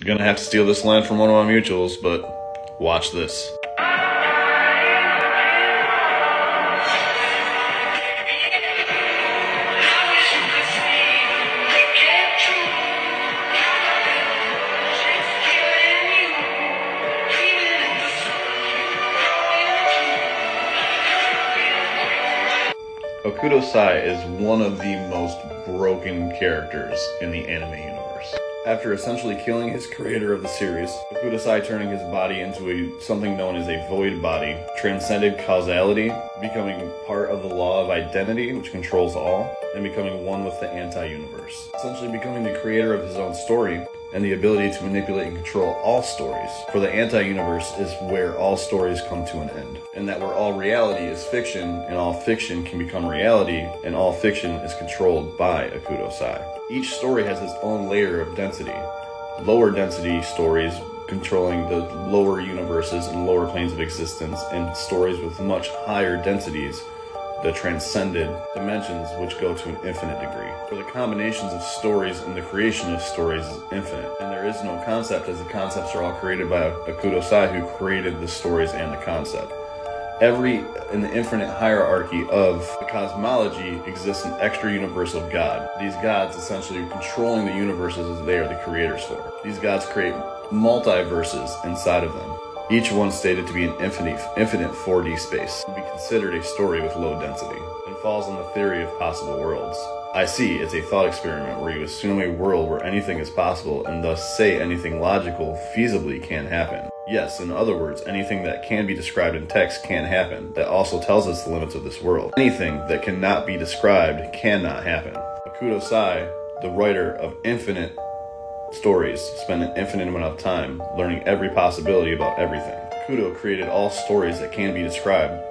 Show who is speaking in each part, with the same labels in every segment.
Speaker 1: Gonna have to steal this line from one of my mutuals, but watch this. Akuto Sai is one of the most broken characters in the anime universe. After essentially killing his creator of the series, Akuto Sai turning his body into something known as a void body, transcended causality, becoming part of the law of identity, which controls all, and becoming one with the anti-universe. Essentially becoming the creator of his own story, and the ability to manipulate and control all stories. For the anti-universe is where all stories come to an end, and that where all reality is fiction, and all fiction can become reality, and all fiction is controlled by Akuto Sai. Each story has its own layer of density. Lower density stories controlling the lower universes and lower planes of existence, and stories with much higher densities, the transcended dimensions, which go to an infinite degree. For the combinations of stories and the creation of stories is infinite, and there is no concept, as the concepts are all created by Akuto Sai, who created the stories and the concept. In the infinite hierarchy of the cosmology exists an extra universal god. These gods essentially controlling the universes as they are the creators for. These gods create multiverses inside of them. Each one stated to be an infinite 4D space, would be considered a story with low density, and falls on the theory of possible worlds. I see it's a thought experiment where you assume a world where anything is possible and thus say anything logical feasibly can happen. Yes, in other words, anything that can be described in text can happen. That also tells us the limits of this world. Anything that cannot be described cannot happen. Akuto Sai, the writer of infinite stories, spend an infinite amount of time learning every possibility about everything. Akuto created all stories that can be described.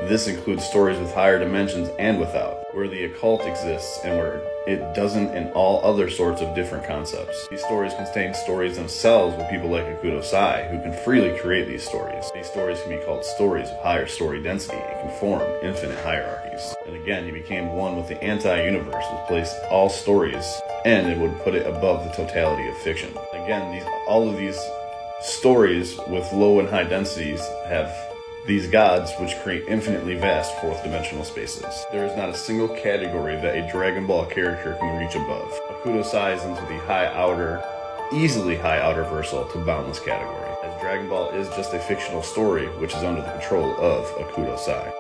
Speaker 1: This includes stories with higher dimensions and without, where the occult exists and where it doesn't, and all other sorts of different concepts. These stories contain stories themselves with people like Akuto Sai, who can freely create these stories. These stories can be called stories of higher story density and can form infinite hierarchies. And again, he became one with the anti-universe, which placed all stories, and it would put it above the totality of fiction. Again, all of these stories with low and high densities have these gods which create infinitely vast fourth dimensional spaces. There is not a single category that a Dragon Ball character can reach above. Akuto Sai is into the easily high outer versal to boundless category, as Dragon Ball is just a fictional story which is under the control of Akuto Sai.